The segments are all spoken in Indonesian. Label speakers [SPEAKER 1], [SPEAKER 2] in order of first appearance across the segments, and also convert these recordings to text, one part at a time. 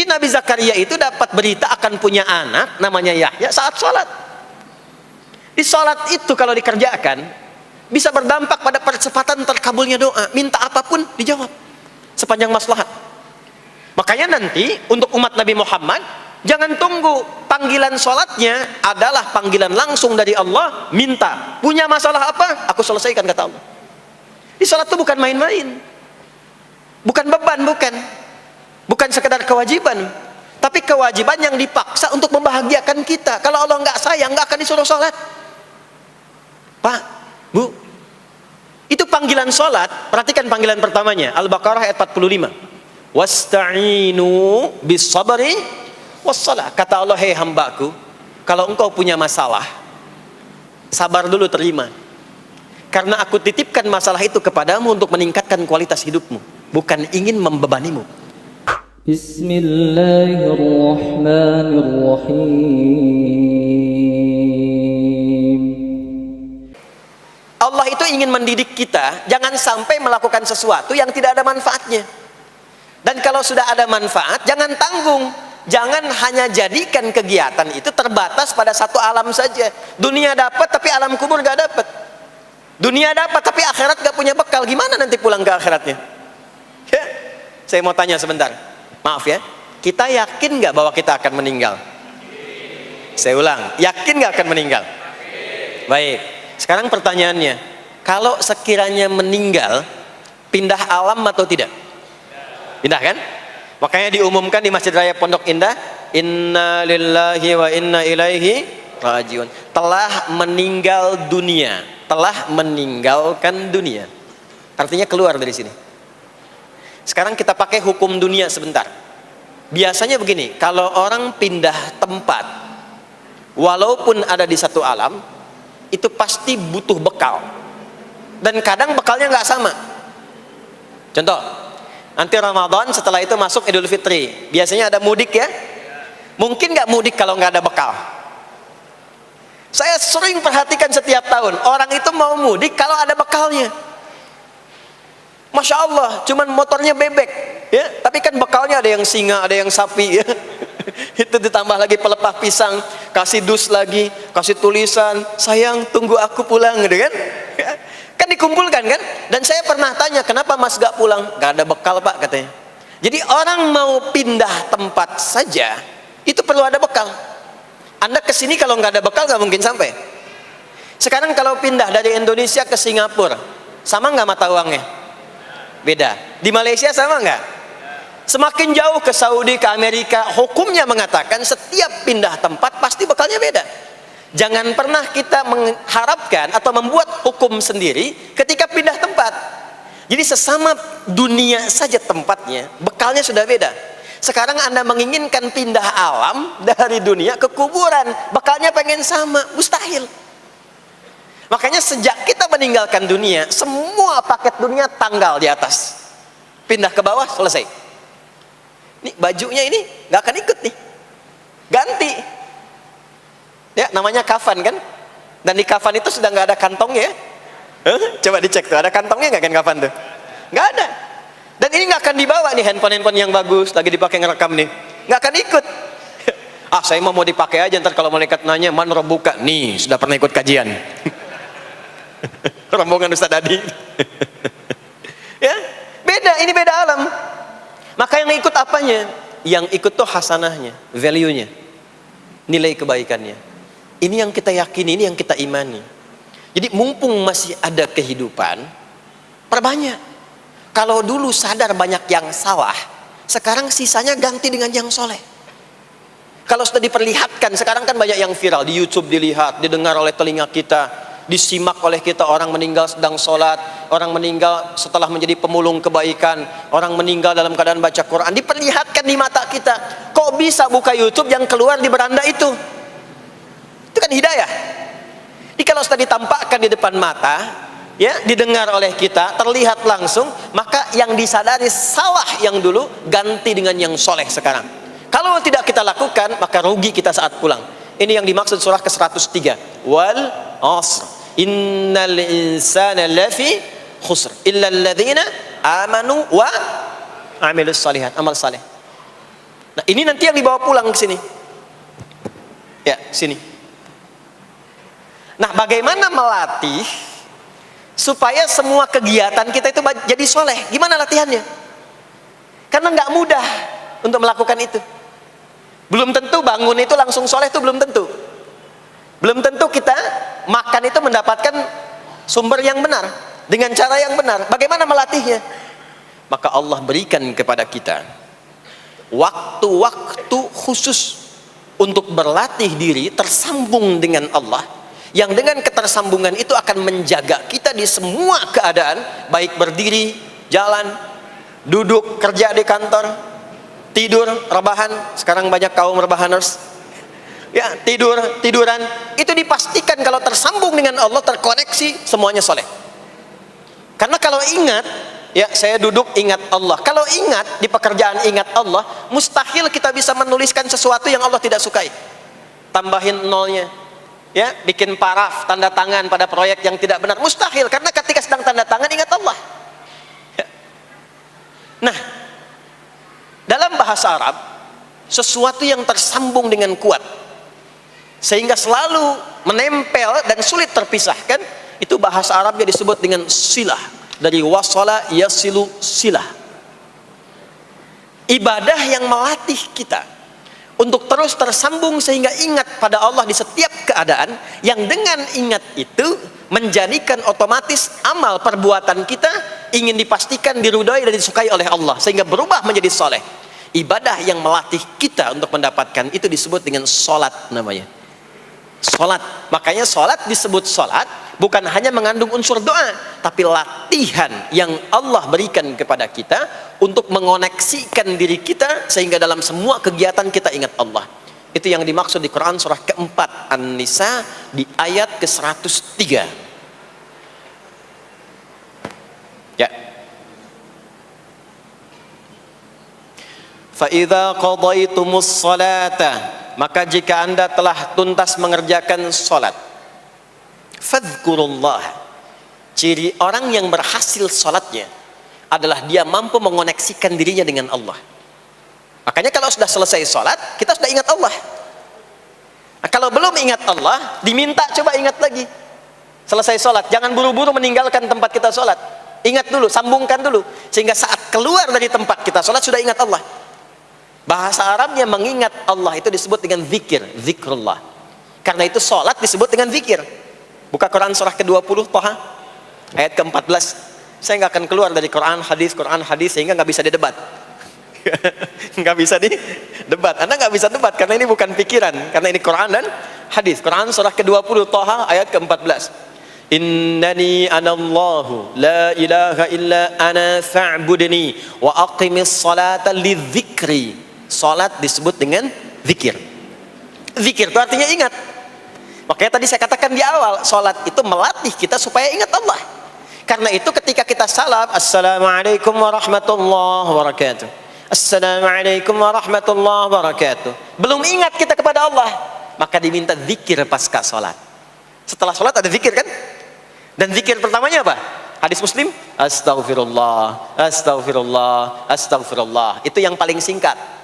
[SPEAKER 1] Nabi Zakaria itu dapat berita akan punya anak namanya Yahya saat sholat. Di sholat itu kalau dikerjakan bisa berdampak pada percepatan terkabulnya doa. Minta apapun dijawab sepanjang maslahat. Makanya nanti untuk umat Nabi Muhammad, jangan tunggu panggilan sholatnya adalah panggilan langsung dari Allah. Minta, punya masalah apa? Aku selesaikan, kata Allah. Di sholat itu bukan main-main, bukan beban, bukan sekedar kewajiban, tapi kewajiban yang dipaksa untuk membahagiakan kita. Kalau Allah nggak sayang, nggak akan disuruh sholat. Pak, Bu, itu panggilan sholat. Perhatikan panggilan pertamanya, Al-Baqarah ayat 45. Wasta'inu bis-sabri was-salah. Kata Allah, hei hambaku, kalau engkau punya masalah, sabar dulu, terima. Karena aku titipkan masalah itu kepadamu untuk meningkatkan kualitas hidupmu, bukan ingin membebanimu.
[SPEAKER 2] Bismillahirrahmanirrahim.
[SPEAKER 1] Allah itu ingin mendidik kita, jangan sampai melakukan sesuatu yang tidak ada manfaatnya. Dan kalau sudah ada manfaat, jangan tanggung. Jangan hanya jadikan kegiatan itu terbatas pada satu alam saja. Dunia dapat, tapi alam kubur gak dapat. Dunia dapat, tapi akhirat gak punya bekal. Gimana nanti pulang ke akhiratnya? Ya? Saya mau tanya sebentar. Maaf ya, kita yakin gak bahwa kita akan meninggal? Saya ulang, yakin gak akan meninggal? Baik, sekarang pertanyaannya, kalau sekiranya meninggal, pindah alam atau tidak? Pindah kan? Makanya diumumkan di Masjid Raya Pondok Indah, inna lillahi wa inna ilaihi rajiun. Telah meninggal dunia, telah meninggalkan dunia. Artinya keluar dari sini. Sekarang kita pakai hukum dunia sebentar. Biasanya begini, kalau orang pindah tempat, walaupun ada di satu alam, itu pasti butuh bekal. Dan kadang bekalnya nggak sama. Contoh, nanti Ramadan, setelah itu masuk Idul Fitri. Biasanya ada mudik ya. Mungkin nggak mudik kalau nggak ada bekal. Saya sering perhatikan setiap tahun, orang itu mau mudik kalau ada bekalnya. Masya Allah, cuman motornya bebek, ya. Tapi kan bekalnya ada yang singa, ada yang sapi, ya. Itu ditambah lagi pelepah pisang, kasih dus lagi, kasih tulisan, sayang tunggu aku pulang, gitu kan? Kan dikumpulkan kan? Dan saya pernah tanya, kenapa mas gak pulang? Gak ada bekal pak, katanya. Jadi orang mau pindah tempat saja, itu perlu ada bekal. Anda kesini kalau nggak ada bekal nggak mungkin sampai. Sekarang kalau pindah dari Indonesia ke Singapura, sama nggak mata uangnya? Beda. Di Malaysia sama nggak? Semakin jauh ke Saudi, ke Amerika, hukumnya mengatakan setiap pindah tempat pasti bekalnya beda. Jangan pernah kita mengharapkan atau membuat hukum sendiri ketika pindah tempat. Jadi sesama dunia saja tempatnya, bekalnya sudah beda. Sekarang Anda menginginkan pindah alam dari dunia ke kuburan, bekalnya pengen sama, mustahil. Makanya sejak kita meninggalkan dunia, semua paket dunia tanggal di atas, pindah ke bawah, selesai. Nih bajunya ini nggak akan ikut nih, ganti. Ya namanya kafan kan, dan di kafan itu sudah nggak ada kantongnya. Coba dicek tuh, ada kantongnya nggak kan kafan tuh? Nggak ada. Dan ini nggak akan dibawa nih, handphone yang bagus lagi dipakai ngerekam nih, nggak akan ikut. Ah saya mau dipakai aja, ntar kalau malaikat nanya man buka nih, sudah pernah ikut kajian. Rombongan Ustaz Adi. Ya beda, ini beda alam. Maka yang ikut apanya? Yang ikut tuh hasanahnya, value-nya, nilai kebaikannya. Ini yang kita yakini, ini yang kita imani. Jadi mumpung masih ada kehidupan, perbanyak. Kalau dulu sadar banyak yang salah, sekarang sisanya ganti dengan yang soleh. Kalau sudah diperlihatkan, sekarang kan banyak yang viral di YouTube, dilihat, didengar oleh telinga kita, disimak oleh kita, orang meninggal sedang sholat, orang meninggal setelah menjadi pemulung kebaikan, orang meninggal dalam keadaan baca Quran, diperlihatkan di mata kita. Kok bisa buka YouTube yang keluar di beranda itu? Itu kan hidayah. Jadi kalau sudah ditampakkan di depan mata, ya, didengar oleh kita, terlihat langsung, maka yang disadari salah yang dulu ganti dengan yang soleh sekarang. Kalau tidak kita lakukan, maka rugi kita saat pulang. Ini yang dimaksud surah ke-103, wal asr innal insana lafi khusr illa alladhina amanu wa amilus salihat, amal saleh. Nah, ini nanti yang dibawa pulang ke sini. Ya, sini. Nah, bagaimana melatih supaya semua kegiatan kita itu jadi soleh? Gimana latihannya? Karena nggak mudah untuk melakukan itu. Belum tentu bangun itu langsung soleh, itu belum tentu. Belum tentu kita makan itu mendapatkan sumber yang benar, dengan cara yang benar. Bagaimana melatihnya? Maka Allah berikan kepada kita waktu-waktu khusus untuk berlatih diri tersambung dengan Allah, yang dengan ketersambungan itu akan menjaga kita di semua keadaan, baik berdiri, jalan, duduk, kerja di kantor, tidur, rebahan. Sekarang banyak kaum rebahaners, ya, tiduran, itu dipastikan kalau tersambung dengan Allah, terkoneksi, semuanya soleh. Karena kalau ingat, ya, saya duduk ingat Allah. Kalau ingat di pekerjaan ingat Allah, mustahil kita bisa menuliskan sesuatu yang Allah tidak sukai. Tambahin nolnya, ya, bikin paraf, tanda tangan pada proyek yang tidak benar, mustahil. Karena ketika sedang tanda tangan ingat Allah. Ya. Nah, dalam bahasa Arab, sesuatu yang tersambung dengan kuat sehingga selalu menempel dan sulit terpisahkan, itu bahasa Arabnya disebut dengan silah. Dari wasala yasilu silah. Ibadah yang melatih kita untuk terus tersambung sehingga ingat pada Allah di setiap keadaan, yang dengan ingat itu menjadikan otomatis amal perbuatan kita ingin dipastikan diridhoi dan disukai oleh Allah, sehingga berubah menjadi soleh. Ibadah yang melatih kita untuk mendapatkan itu disebut dengan solat namanya. Solat. Makanya solat disebut solat bukan hanya mengandung unsur doa, tapi latihan yang Allah berikan kepada kita untuk mengoneksikan diri kita sehingga dalam semua kegiatan kita ingat Allah. Itu yang dimaksud di Quran surah keempat An-Nisa di ayat ke-103. Ya. Fa idza qadaitumus salata, maka jika Anda telah tuntas mengerjakan salat, fadhkurullah. Ciri orang yang berhasil salatnya adalah dia mampu mengoneksikan dirinya dengan Allah. Makanya kalau sudah selesai salat, kita sudah ingat Allah. Nah, kalau belum ingat Allah, diminta coba ingat lagi. Selesai salat, jangan buru-buru meninggalkan tempat kita salat. Ingat dulu, sambungkan dulu, sehingga saat keluar dari tempat kita salat sudah ingat Allah. Bahasa Arabnya mengingat Allah itu disebut dengan zikir, zikrullah. Karena itu salat disebut dengan zikir. Buka Quran surah ke-20 Thaha ayat ke-14. Saya nggak akan keluar dari Quran hadis sehingga nggak bisa didebat. Nggak bisa didebat. Anda nggak bisa debat karena ini bukan pikiran, karena ini Quran dan hadis. Quran surah ke-20 Thaha ayat ke-14. Innani anallahu la ilaha illa ana fa'budni wa aqimis salata lidzikri. Salat disebut dengan zikir. Zikir itu artinya ingat. Makanya tadi saya katakan di awal, salat itu melatih kita supaya ingat Allah. Karena itu ketika kita salam, assalamualaikum warahmatullahi wabarakatuh, assalamualaikum warahmatullahi wabarakatuh, belum ingat kita kepada Allah, maka diminta zikir pasca salat. Setelah salat ada zikir kan? Dan zikir pertamanya apa? Hadis Muslim, astaghfirullah, astaghfirullah, astaghfirullah. Itu yang paling singkat.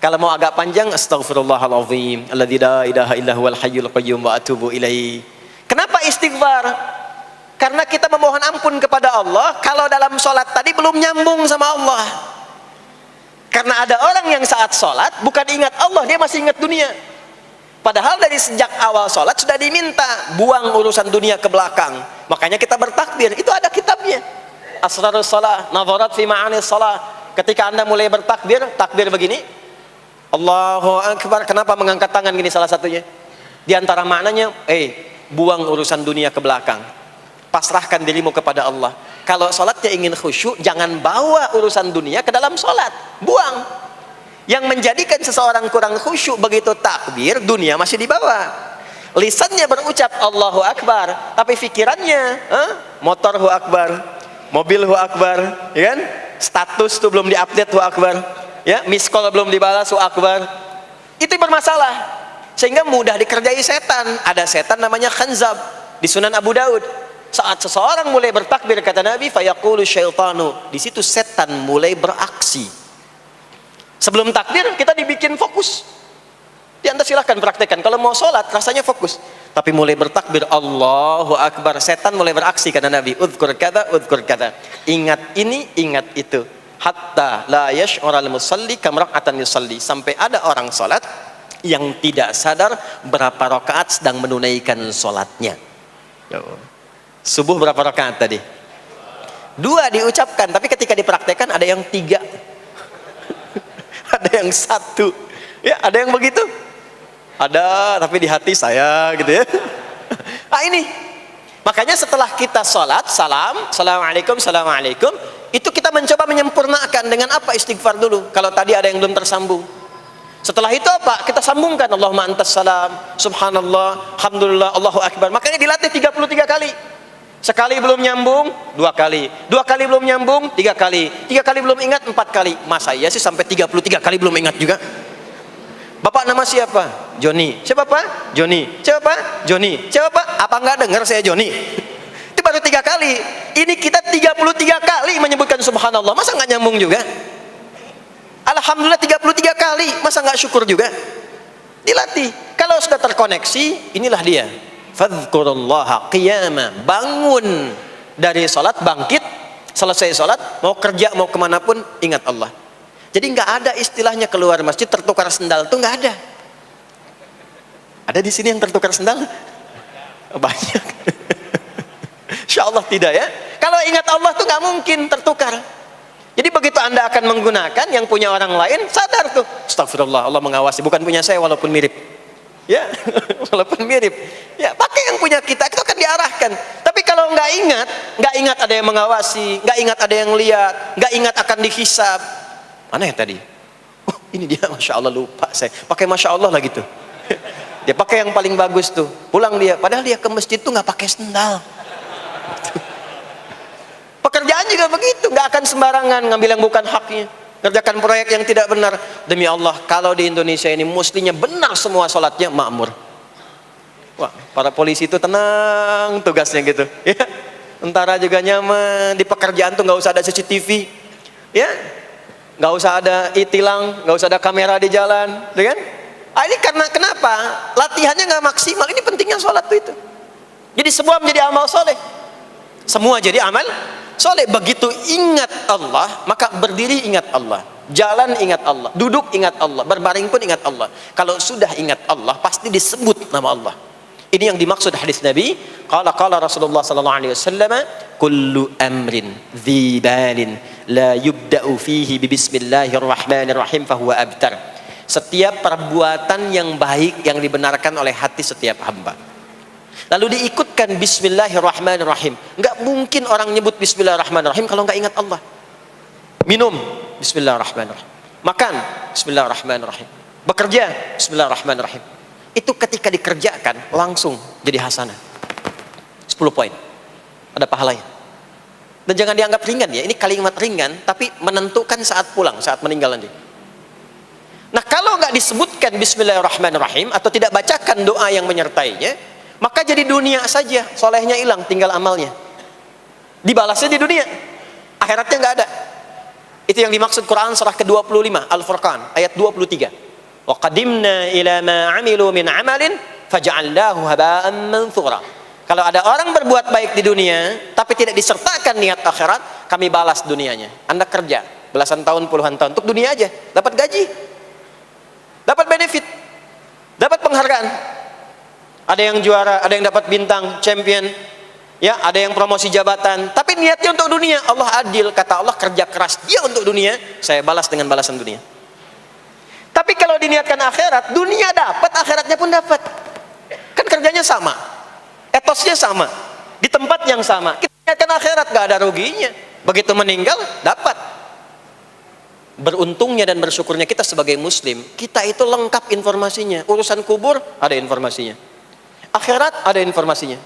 [SPEAKER 1] Kalau mau agak panjang, astaghfirullahalazim, alladzi la ilaha illa huwal hayyul qayyum wa atubu ilaihi. Kenapa istighfar? Karena kita memohon ampun kepada Allah kalau dalam sholat tadi belum nyambung sama Allah. Karena ada orang yang saat sholat bukan ingat Allah, dia masih ingat dunia. Padahal dari sejak awal sholat sudah diminta buang urusan dunia ke belakang. Makanya kita bertakbir, itu ada kitabnya. Asrarus shalah, nadharat fi ma'anis shalah. Ketika Anda mulai bertakbir, takbir begini, Allahu Akbar. Kenapa mengangkat tangan gini salah satunya? Di antara maknanya, buang urusan dunia ke belakang. Pasrahkan dirimu kepada Allah. Kalau sholatnya ingin khusyuk, jangan bawa urusan dunia ke dalam sholat. Buang. Yang menjadikan seseorang kurang khusyuk begitu takbir, dunia masih dibawa. Lisannya berucap Allahu Akbar, tapi pikirannya motor hu akbar, mobil hu akbar, ya kan? Status tuh belum diupdate hu akbar. Ya, miss call belum dibalas, wa akbar. Itu bermasalah. Sehingga mudah dikerjai setan. Ada setan namanya khanzab di Sunan Abu Daud. Saat seseorang mulai bertakbir, kata Nabi, fayaqulu syaitanu, di situ setan mulai beraksi. Sebelum takbir kita dibikin fokus. Ya, Anda silahkan praktekkan. Kalau mau sholat rasanya fokus. Tapi mulai bertakbir Allahu Akbar, setan mulai beraksi, kata Nabi. Udhkur kada, udhkur kada. Ingat ini, ingat itu. Hatta la yash'ural musalli kamra'atan yusalli. Sampai ada orang sholat yang tidak sadar berapa rakaat sedang menunaikan sholatnya. Subuh berapa rakaat tadi? 2 diucapkan, tapi ketika dipraktekkan ada yang 3. Ada yang 1. Ya, ada yang begitu. Ada, tapi di hati saya gitu ya. Nah ini, makanya setelah kita sholat, salam, assalamualaikum, assalamualaikum, itu kita mencoba menyempurnakan dengan apa? Istighfar dulu. Kalau tadi ada yang belum tersambung. Setelah itu apa? Kita sambungkan. Allahumma antas salam, subhanallah, alhamdulillah, Allahu Akbar. Makanya dilatih 33 kali. Sekali belum nyambung, 2 kali. 2 kali belum nyambung, 3 kali. 3 kali belum ingat, 4 kali. Masa iya sih sampai 33 kali belum ingat juga? Bapak nama siapa? Joni. Siapa Pak? Joni. Siapa Pak? Joni. Siapa Pak? Apa enggak dengar saya Joni? Itu baru 3 kali. Ini kita 33 kali menyebutkan subhanallah. Masa enggak nyambung juga? Alhamdulillah 33 kali. Masa enggak syukur juga? Dilatih. Kalau sudah terkoneksi, inilah dia. Fadhkurullaha qiyama. Bangun dari sholat, bangkit. Selesai sholat, mau kerja, mau kemanapun, ingat Allah. Jadi nggak ada istilahnya keluar masjid tertukar sendal, tuh nggak ada. Ada di sini yang tertukar sendal? Banyak. Insya Allah tidak ya. Kalau ingat Allah tuh nggak mungkin tertukar. Jadi begitu Anda akan menggunakan, yang punya orang lain sadar tuh. Astagfirullah, Allah mengawasi. Bukan punya saya walaupun mirip. Ya, walaupun mirip. Ya, pakai yang punya kita, itu akan diarahkan. Tapi kalau nggak ingat ada yang mengawasi, nggak ingat ada yang lihat, nggak ingat akan dihisab. Mana ya tadi? Oh, ini dia, masya Allah, lupa saya. Pakai masya Allah lah gitu. Dia pakai yang paling bagus tuh. Pulang dia, padahal dia ke masjid tuh nggak pakai sendal. Pekerjaan juga begitu, nggak akan sembarangan ngambil yang bukan haknya. Kerjakan proyek yang tidak benar. Demi Allah, kalau di Indonesia ini mestinya benar semua sholatnya, makmur. Wah, para polisi itu tenang tugasnya gitu. Ya, tentara juga nyaman. Di pekerjaan tuh nggak usah ada CCTV. Ya. Nggak usah ada e-tilang, nggak usah ada kamera di jalan, kan? Ini karena kenapa? Latihannya nggak maksimal. Ini pentingnya sholat itu. Jadi semua menjadi amal soleh. Semua jadi amal soleh. Begitu ingat Allah, maka berdiri ingat Allah, jalan ingat Allah, duduk ingat Allah, berbaring pun ingat Allah. Kalau sudah ingat Allah, pasti disebut nama Allah. Ini yang dimaksud hadis Nabi. Qala Rasulullah sallallahu alaihi wasallam, kullu amrin dhi balin la yubda'u fihi bi bismillahirrahmanirrahim fahuwa abtar. Setiap perbuatan yang baik yang dibenarkan oleh hati setiap hamba, lalu diikutkan bismillahirrahmanirrahim. Enggak mungkin orang nyebut bismillahirrahmanirrahim kalau enggak ingat Allah. Minum, bismillahirrahmanirrahim. Makan, bismillahirrahmanirrahim. Bekerja, bismillahirrahmanirrahim. Itu ketika dikerjakan langsung jadi hasanah. 10 poin. Ada pahalanya. Dan jangan dianggap ringan ya. Ini kalimat ringan tapi menentukan saat pulang, saat meninggal nanti. Nah, kalau nggak disebutkan bismillahirrahmanirrahim atau tidak bacakan doa yang menyertainya, maka jadi dunia saja, solehnya hilang, tinggal amalnya. Dibalasnya di dunia, akhiratnya nggak ada. Itu yang dimaksud Quran surah ke-25 Al-Furqan ayat 23. Wa qadimna ila ma 'amilu min 'amalin faj'alnahu haba'an manthura. Kalau ada orang berbuat baik di dunia tapi tidak disertakan niat akhirat, kami balas dunianya. Anda kerja belasan tahun, puluhan tahun untuk dunia aja, dapat gaji, dapat benefit, dapat penghargaan. Ada yang juara, ada yang dapat bintang, champion, ya, ada yang promosi jabatan, tapi niatnya untuk dunia. Allah adil, kata Allah, kerja keras dia untuk dunia, saya balas dengan balasan dunia. Tapi kalau diniatkan akhirat, dunia dapat, akhiratnya pun dapat. Kan kerjanya sama, etosnya sama, di tempat yang sama. Kita niatkan akhirat, gak ada ruginya. Begitu meninggal, dapat. Beruntungnya dan bersyukurnya kita sebagai muslim, kita itu lengkap informasinya. Urusan kubur, ada informasinya. Akhirat, ada informasinya.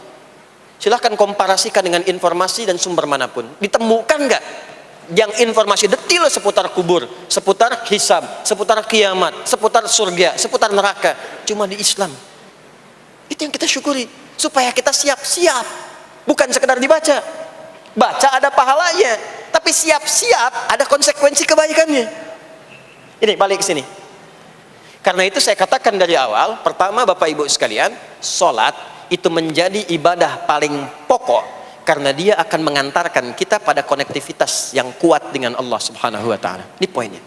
[SPEAKER 1] Silahkan komparasikan dengan informasi dan sumber manapun. Ditemukan gak yang informasi detail seputar kubur, seputar hisab, seputar kiamat, seputar surga, seputar neraka? Cuma di Islam. Itu yang kita syukuri, supaya kita siap-siap. Bukan sekedar dibaca. Baca ada pahalanya, tapi siap-siap ada konsekuensi kebaikannya. Ini balik ke sini. Karena itu saya katakan dari awal, pertama Bapak Ibu sekalian, sholat itu menjadi ibadah paling pokok karena dia akan mengantarkan kita pada konektivitas yang kuat dengan Allah Subhanahu wa taala. Ini poinnya.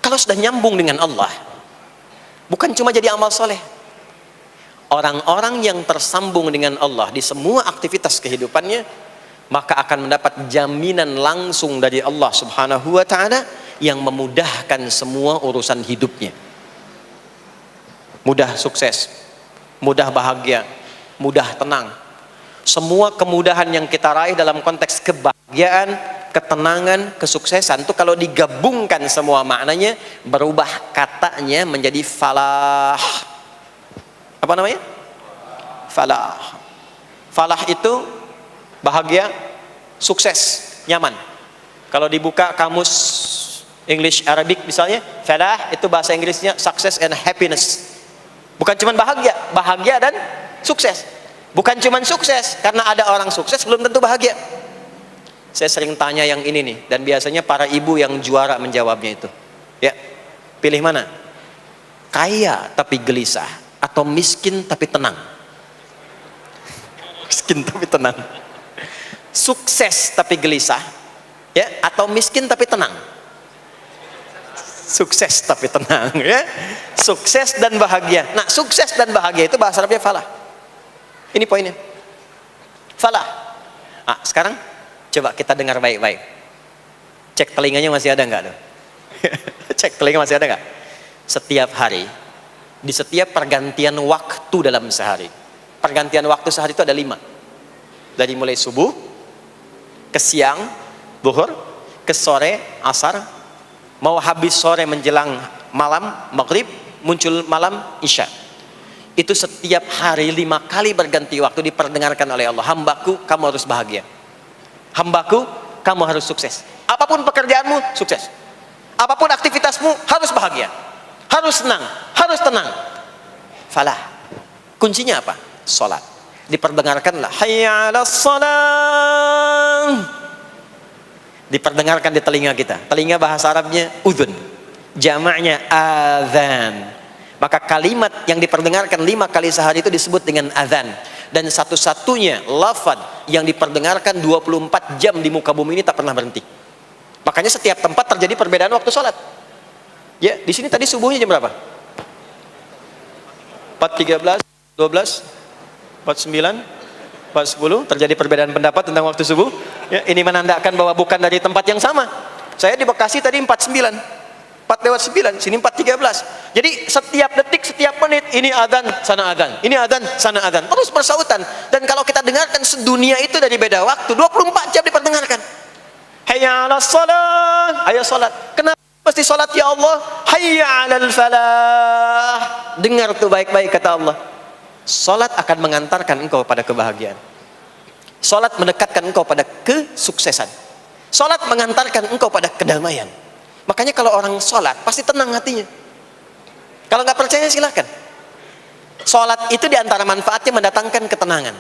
[SPEAKER 1] Kalau sudah nyambung dengan Allah, bukan cuma jadi amal soleh. Orang-orang yang tersambung dengan Allah di semua aktivitas kehidupannya, maka akan mendapat jaminan langsung dari Allah Subhanahu wa taala yang memudahkan semua urusan hidupnya. Mudah sukses, mudah bahagia, mudah tenang. Semua kemudahan yang kita raih dalam konteks kebahagiaan, ketenangan, kesuksesan itu kalau digabungkan semua maknanya, berubah katanya menjadi falah. Apa namanya? Falah. Falah itu bahagia, sukses, nyaman. Kalau dibuka kamus English Arabic misalnya, falah itu bahasa Inggrisnya success and happiness. Bukan cuma bahagia, bahagia dan sukses. Bukan cuma sukses, karena ada orang sukses belum tentu bahagia. Saya sering tanya yang ini nih, dan biasanya para ibu yang juara menjawabnya itu. Ya, pilih mana? Kaya tapi gelisah, atau miskin tapi tenang? Miskin tapi tenang. Sukses tapi gelisah, ya, atau miskin tapi tenang? Sukses tapi tenang, ya. Sukses dan bahagia. Nah, sukses dan bahagia itu bahasa Arabnya falah. Ini poinnya. Falah. Ah, sekarang coba kita dengar baik-baik. Cek telinganya masih ada nggak tuh? Cek telinga masih ada nggak? Setiap hari, di setiap pergantian waktu dalam sehari, pergantian waktu sehari itu ada 5. Dari mulai subuh, ke siang, zuhur, ke sore, asar, mau habis sore menjelang malam, maghrib, muncul malam, isya. Itu setiap hari 5 kali berganti waktu diperdengarkan oleh Allah. Hambaku, kamu harus bahagia. Hambaku, kamu harus sukses. Apapun pekerjaanmu, sukses. Apapun aktivitasmu, harus bahagia. Harus senang, harus tenang. Falah. Kuncinya apa? Salat. Diperdengarkanlah hayya 'alas shalah. Diperdengarkan di telinga kita. Telinga bahasa Arabnya udhun. Jamaknya adzan. Maka kalimat yang diperdengarkan 5 kali sehari itu disebut dengan adzan. Dan satu-satunya lafaz yang diperdengarkan 24 jam di muka bumi ini tak pernah berhenti. Makanya setiap tempat terjadi perbedaan waktu sholat. Ya, di sini tadi subuhnya jam berapa? 4.13, 12, 49, 4.10. Terjadi perbedaan pendapat tentang waktu subuh. Ya, ini menandakan bahwa bukan dari tempat yang sama. Saya di Bekasi tadi 4.9. 4:09, sini 4:13. Jadi setiap detik, setiap menit, ini adzan, sana adzan, ini adzan, sana adzan, terus bersautan. Dan kalau kita dengarkan sedunia itu dari beda waktu, 24 jam diperdengarkan. Hayya 'alas shalah, ayo salat. Kenapa mesti salat ya Allah? Hayya 'alal falah. Dengar tuh baik-baik kata Allah. Salat akan mengantarkan engkau pada kebahagiaan. Salat mendekatkan engkau pada kesuksesan. Salat mengantarkan engkau pada kedamaian. Makanya kalau orang sholat pasti tenang hatinya. Kalau nggak percaya silakan. Sholat itu diantara manfaatnya mendatangkan ketenangan.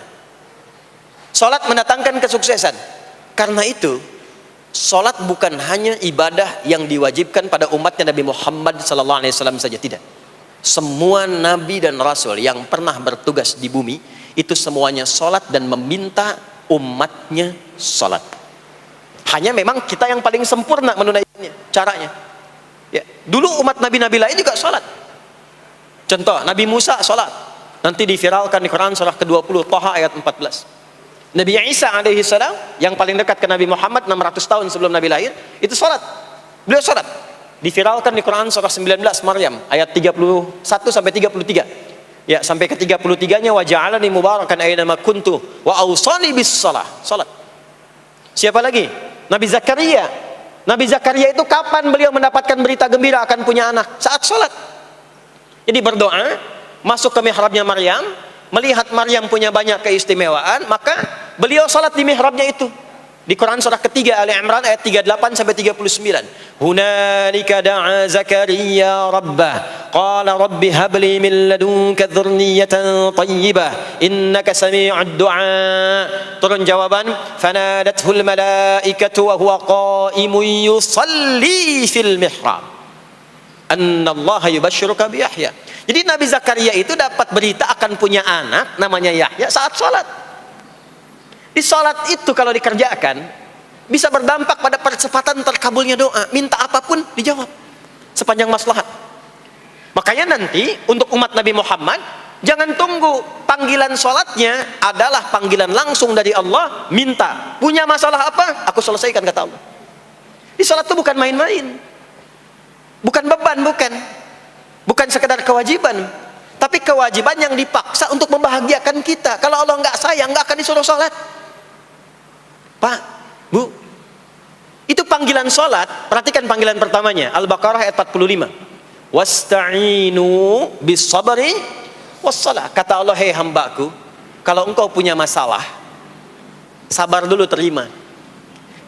[SPEAKER 1] Sholat mendatangkan kesuksesan. Karena itu sholat bukan hanya ibadah yang diwajibkan pada umatnya Nabi Muhammad SAW saja, tidak. Semua nabi dan rasul yang pernah bertugas di bumi itu semuanya sholat dan meminta umatnya sholat. Hanya memang kita yang paling sempurna menunaikannya, caranya. Ya, dulu umat nabi-nabi lain juga sholat. Contoh, Nabi Musa sholat. Nanti diviralkan di Quran surah ke-20, Thaha ayat 14. Nabi Isa alaihi salam yang paling dekat ke Nabi Muhammad 600 tahun sebelum Nabi lahir, itu sholat. Beliau sholat. Diviralkan di Quran surah 19 Maryam ayat 31 sampai 33. Ya, sampai ke 33-nya wa ja'alani mubarakan aina ma kuntu wa awsani bis shalah. Salat. Siapa lagi? Nabi Zakaria. Nabi Zakaria itu kapan beliau mendapatkan berita gembira akan punya anak? Saat sholat. Jadi berdoa, masuk ke mihrabnya Maryam, melihat Maryam punya banyak keistimewaan, maka beliau sholat di mihrabnya itu. Di Quran surah ketiga Ali Imran ayat 38 sampai 39. Hunalika da'a Zakaria rabbah qala rabbi habli min ladunka dzurriyyatan thayyibah innaka sami'ud du'a. Turun jawaban, fanadathul malaikatu wa huwa qa'imun yusalli fil mihrab annallaha yubashshiruka bi Yahya. Jadi Nabi Zakaria itu dapat berita akan punya anak namanya Yahya saat sholat. Di sholat itu kalau dikerjakan bisa berdampak pada percepatan terkabulnya doa. Minta apapun dijawab sepanjang maslahat. Makanya nanti untuk umat Nabi Muhammad, jangan tunggu panggilan sholatnya adalah panggilan langsung dari Allah. Minta, punya masalah apa? Aku selesaikan, kata Allah. Di sholat itu bukan main-main, bukan beban, bukan sekedar kewajiban, tapi kewajiban yang dipaksa untuk membahagiakan kita. Kalau Allah nggak sayang, nggak akan disuruh sholat. Pak, Bu, itu panggilan sholat. Perhatikan panggilan pertamanya, Al-Baqarah ayat 45. Wasta'inu bis sabri wassalah. Kata Allah, hei hambaku, kalau engkau punya masalah, sabar dulu, terima.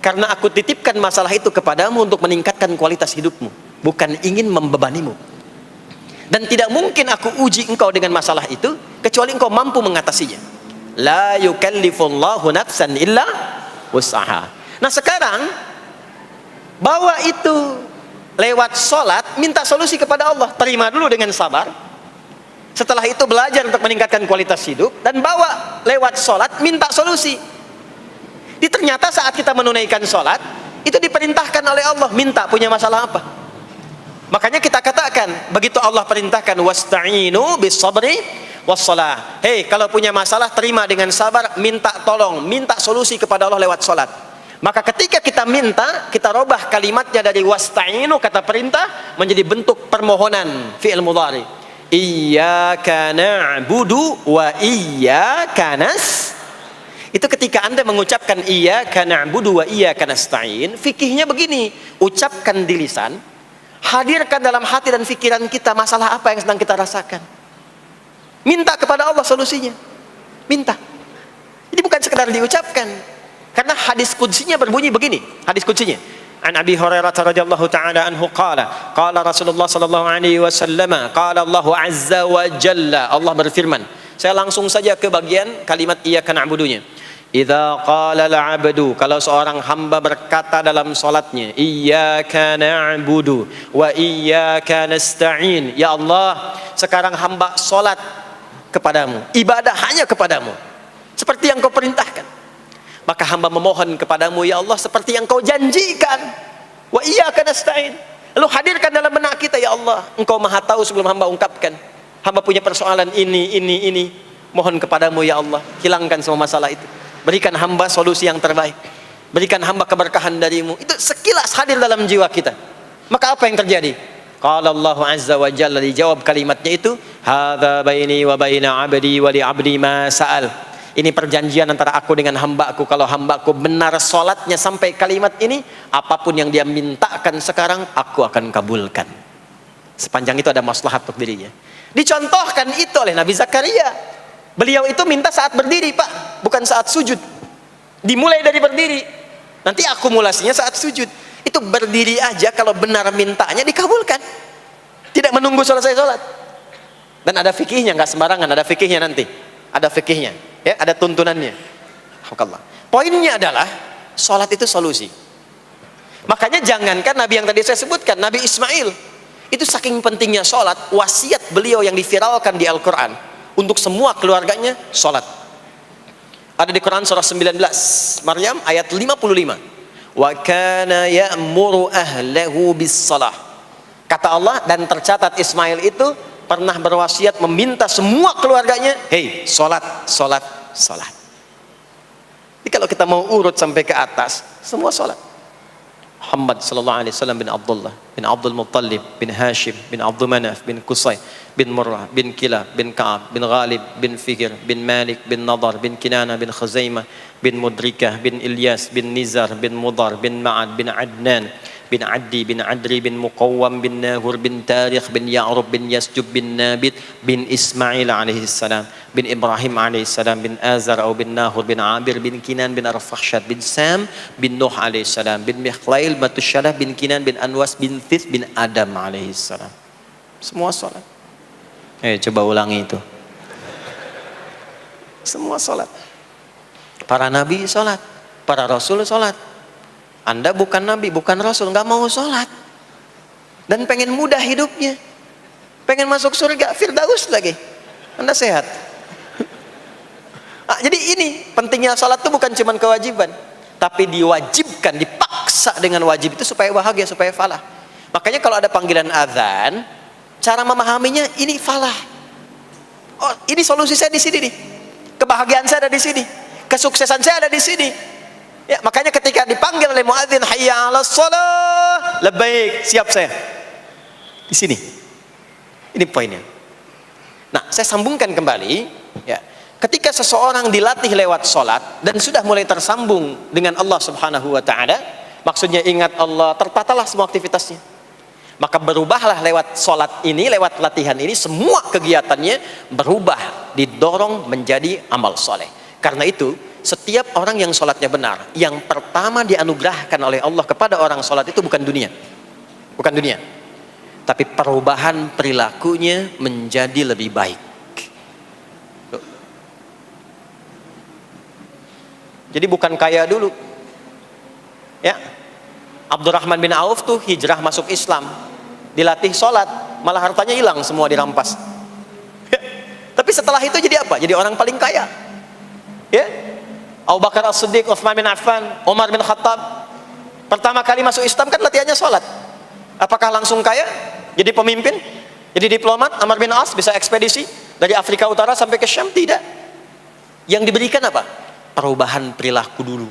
[SPEAKER 1] Karena aku titipkan masalah itu kepadamu untuk meningkatkan kualitas hidupmu, bukan ingin membebanimu. Dan tidak mungkin aku uji engkau dengan masalah itu kecuali engkau mampu mengatasinya. La yukallifullahu nafsan illa wus'aha. Nah sekarang bawa itu lewat sholat, minta solusi kepada Allah, terima dulu dengan sabar. Setelah itu belajar untuk meningkatkan kualitas hidup, dan bawa lewat sholat, minta solusi. Ternyata saat kita menunaikan sholat itu diperintahkan oleh Allah, minta punya masalah apa. Makanya kita katakan, begitu Allah perintahkan wasta'inu bis sabri wassalah, hei kalau punya masalah terima dengan sabar, minta tolong, minta solusi kepada Allah lewat sholat. Maka ketika kita minta, kita robah kalimatnya dari wasta'inu, kata perintah, menjadi bentuk permohonan, fi'il mudhari. Iyyaka na'budu wa iyyaka nasta'in. Itu ketika Anda mengucapkan iyyaka na'budu wa iyyaka nasta'in, fikihnya begini, ucapkan di lisan, hadirkan dalam hati dan pikiran kita masalah apa yang sedang kita rasakan. Minta kepada Allah solusinya. Minta. Jadi bukan sekedar diucapkan. Karena hadis qudsinya berbunyi begini, hadis qudsinya. An Abi Hurairah radhiyallahu taala anhu qala, qala Rasulullah sallallahu alaihi wasallam, qala Allah azza wa jalla, Allah berfirman. Saya langsung saja ke bagian kalimat iyyaka na'budunya. Idza qala al-'abdu, kalau seorang hamba berkata dalam salatnya, iyyaka na'budu wa iyyaka nasta'in, ya Allah, sekarang hamba salat kepadamu, ibadah hanya kepadamu, seperti yang kau perintahkan. Maka hamba memohon kepadamu, ya Allah, seperti yang kau janjikan. Wa iyyaka nasta'in. Lalu hadirkan dalam benak kita, ya Allah, engkau maha tahu sebelum hamba ungkapkan. Hamba punya persoalan ini. Mohon kepadamu, ya Allah, hilangkan semua masalah itu. Berikan hamba solusi yang terbaik. Berikan hamba keberkahan darimu. Itu sekilas hadir dalam jiwa kita. Maka apa yang terjadi? Qala Allah azza wa jalla, dijawab kalimatnya itu, hadza baini wa baina 'abdi wa li 'abdi ma sa'al. Ini perjanjian antara aku dengan hambaku. Kalau hambaku benar sholatnya sampai kalimat ini, apapun yang dia mintakan sekarang, aku akan kabulkan. Sepanjang itu ada maslahat untuk dirinya. Dicontohkan itu oleh Nabi Zakaria. Beliau itu minta saat berdiri, Pak, bukan saat sujud. Dimulai dari berdiri, nanti akumulasinya saat sujud. Itu berdiri aja kalau benar mintanya dikabulkan, tidak menunggu selesai sholat. Dan ada fikihnya, nggak sembarangan, ada fikihnya nanti. Ada fikihnya, ya, ada tuntunannya. Alhamdulillah. Poinnya adalah sholat itu solusi. Makanya jangankan Nabi yang tadi saya sebutkan, Nabi Ismail itu saking pentingnya sholat, wasiat beliau yang diviralkan di Al-Quran untuk semua keluarganya, sholat. Ada di Quran surah 19 Maryam ayat 55. Wa kana ya'muru ahlahu bis salah. Kata Allah, dan tercatat Ismail itu pernah berwasiat meminta semua keluarganya, hei, sholat. Jadi kalau kita mau urut sampai ke atas, semua sholat. Muhammad sallallahu alaihi wasallam bin Abdullah bin Abdul Muttalib bin Hashim bin Abdul Manaf bin Qusay bin Murrah bin Kilab bin Ka'ab bin Ghalib bin Fikir bin Malik bin Nadar bin Kinana bin Khuzaimah bin Mudrikah bin Ilyas bin Nizar bin Mudar bin Ma'ad bin Adnan bin Addi bin Adri bin Muqawwam bin Nahur bin Tarikh bin Ya'rub bin Yasjub bin Nabit bin Ismail alaihi salam bin Ibrahim alaihi salam bin Azar atau bin Nahur bin Abir bin Kinan bin Arfakhshad bin Sam bin Nuh alaihi salam bin Mikhlail Matusyalah bin Kinan bin Anwas bin Thith bin Adam alaihi salam. Semua sholat. Coba ulangi itu. Semua sholat. Para nabi sholat, para rasul sholat. Anda bukan nabi, bukan rasul, nggak mau sholat, dan pengen mudah hidupnya, pengen masuk surga Firdaus lagi. Anda sehat. Jadi ini pentingnya sholat itu bukan cuma kewajiban, tapi diwajibkan, dipaksa dengan wajib itu supaya bahagia, supaya falah. Makanya kalau ada panggilan azan, cara memahaminya ini falah. Oh, ini solusi saya di sini nih. Kebahagiaan saya ada di sini. Kesuksesan saya ada di sini. Ya, makanya ketika dipanggil oleh muadzin, hayya 'alas shalah, labbaik, siap saya. Di sini. Ini poinnya. Nah, saya sambungkan kembali, ya. Ketika seseorang dilatih lewat salat dan sudah mulai tersambung dengan Allah Subhanahu wa taala, maksudnya ingat Allah, tertatalah semua aktivitasnya. Maka berubahlah lewat salat ini, lewat latihan ini, semua kegiatannya berubah, didorong menjadi amal soleh. Karena itu, setiap orang yang sholatnya benar, yang pertama dianugerahkan oleh Allah kepada orang sholat itu bukan dunia, tapi perubahan perilakunya menjadi lebih baik. Jadi bukan kaya dulu, ya. Abdurrahman bin Auf tuh hijrah masuk Islam, dilatih sholat, malah hartanya hilang semua, dirampas. Tapi setelah itu jadi apa? Jadi orang paling kaya, ya. Abu Bakar As-Siddiq, Utsman bin Affan, Umar bin Khattab, pertama kali masuk Islam kan latihannya sholat. Apakah langsung kaya? Jadi pemimpin? Jadi diplomat? Amr bin As bisa ekspedisi dari Afrika Utara sampai ke Syam? Tidak. Yang diberikan apa? Perubahan perilaku dulu.